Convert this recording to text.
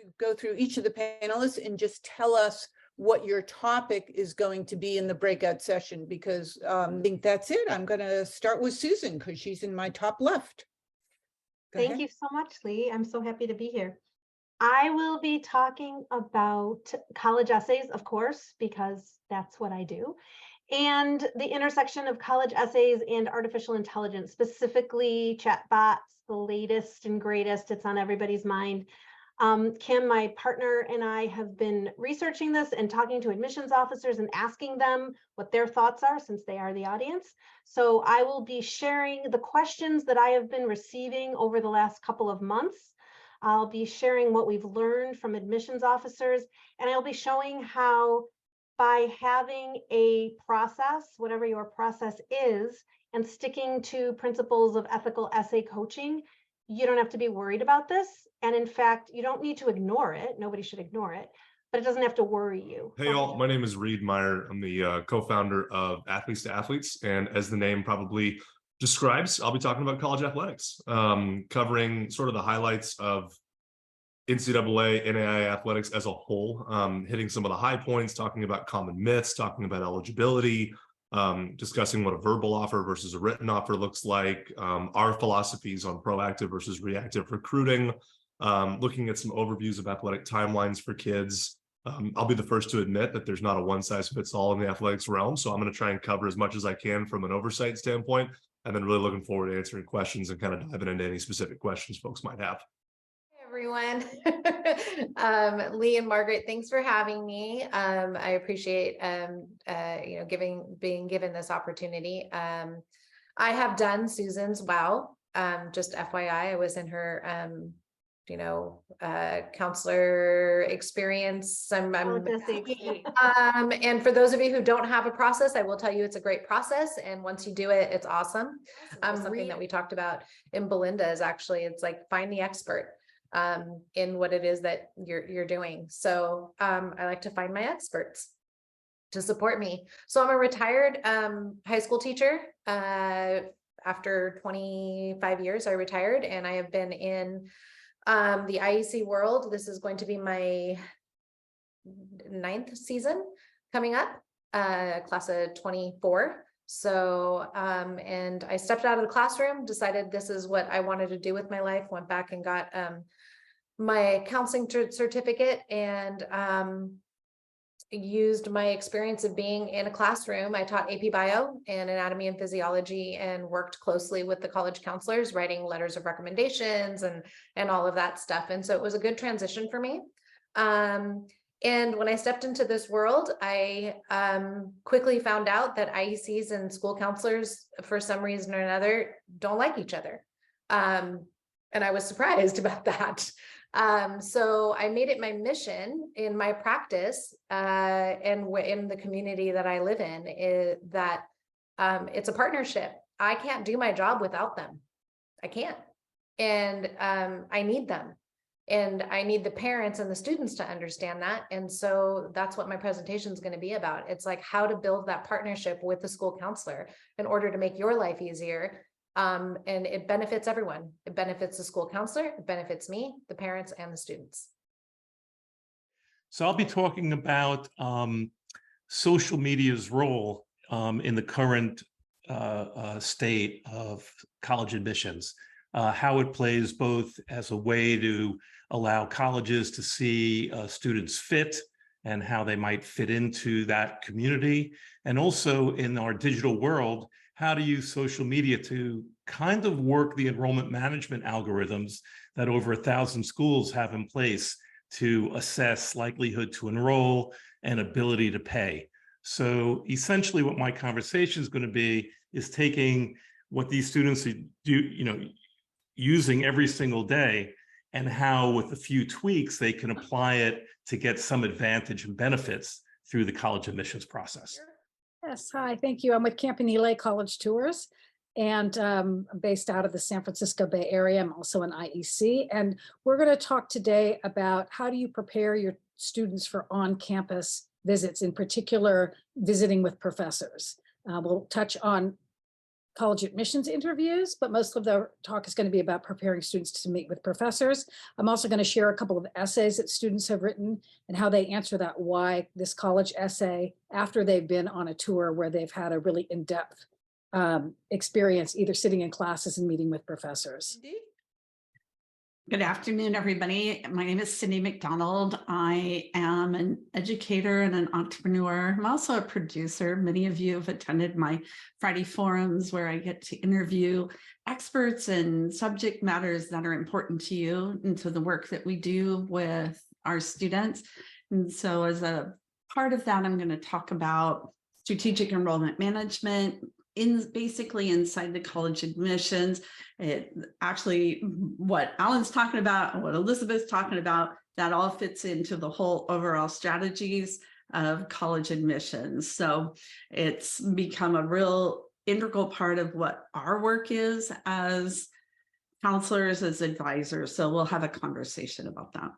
we go through each of the panelists and just tell us what your topic is going to be in the breakout session, because I think that's it. I'm going to start with Susan because she's in my top left. Thank you so much, Lee. I'm so happy to be here. I will be talking about college essays, of course, because that's what I do, and the intersection of college essays and artificial intelligence, specifically chatbots, the latest and greatest. It's on everybody's mind. Kim, my partner, and I have been researching this and talking to admissions officers and asking them what their thoughts are, since they are the audience. So I will be sharing the questions that I have been receiving over the last couple of months. I'll be sharing what we've learned from admissions officers, and I'll be showing how by having a process, whatever your process is, and sticking to principles of ethical essay coaching, you don't have to be worried about this. And in fact, you don't need to ignore it. Nobody should ignore it, but it doesn't have to worry you. Hey all, my name is Reed Meyer. I'm the co-founder of Athletes to Athletes. And as the name probably describes, I'll be talking about college athletics, covering sort of the highlights of NCAA, NAIA athletics as a whole, hitting some of the high points, talking about common myths, talking about eligibility, discussing what a verbal offer versus a written offer looks like, our philosophies on proactive versus reactive recruiting, looking at some overviews of athletic timelines for kids. I'll be the first to admit that there's not a one-size-fits-all in the athletics realm, so I'm going to try and cover as much as I can from an oversight standpoint, and then really looking forward to answering questions and kind of diving into any specific questions folks might have. Everyone. Lee and Margaret, thanks for having me. I appreciate being given this opportunity. I have done Susan's WOW. Just FYI, I was in her counselor experience. And for those of you who don't have a process, I will tell you it's a great process, and once you do it, it's awesome. Something that we talked about in Belinda is actually, it's like find the expert in what it is that you're doing. So I like to find my experts to support me. So I'm a retired high school teacher. After 25 years, I retired, and I have been in the IEC world. This is going to be my 9th season coming up, class of 24. So, and I stepped out of the classroom, decided this is what I wanted to do with my life, went back and got my counseling certificate, and used my experience of being in a classroom. I taught AP Bio and Anatomy and Physiology, and worked closely with the college counselors, writing letters of recommendations and all of that stuff. And so it was a good transition for me. And when I stepped into this world, I quickly found out that IECs and school counselors, for some reason or another, don't like each other. And I was surprised about that. So I made it my mission in my practice and in the community that I live in, that it's a partnership. I can't do my job without them. I can't. And I need them. And I need the parents and the students to understand that. And so that's what my presentation is going to be about. It's like how to build that partnership with the school counselor in order to make your life easier. And it benefits everyone. It benefits the school counselor, it benefits me, the parents, and the students. So I'll be talking about social media's role in the current state of college admissions, how it plays both as a way to allow colleges to see students fit and how they might fit into that community, and also in our digital world, how to use social media to kind of work the enrollment management algorithms that over 1,000 schools have in place to assess likelihood to enroll and ability to pay. So essentially what my conversation is going to be is taking what these students do, using every single day, and how with a few tweaks they can apply it to get some advantage and benefits through the college admissions process. Yes, hi, thank you. I'm with Campanile College Tours, and I'm based out of the San Francisco Bay Area. I'm also an IEC, and we're going to talk today about how do you prepare your students for on-campus visits, in particular visiting with professors. We'll touch on college admissions interviews, but most of the talk is going to be about preparing students to meet with professors. I'm also going to share a couple of essays that students have written and how they answer that why this college essay after they've been on a tour where they've had a really in-depth experience, either sitting in classes and meeting with professors. Good afternoon, everybody. My name is Cindy McDonald. I am an educator and an entrepreneur. I'm also a producer. Many of you have attended my Friday forums where I get to interview experts and subject matters that are important to you and to the work that we do with our students. And so as a part of that, I'm going to talk about strategic enrollment management, basically inside the college admissions. It actually, what Alan's talking about and what Elizabeth's talking about, that all fits into the whole overall strategies of college admissions. So it's become a real integral part of what our work is as counselors, as advisors. So we'll have a conversation about that.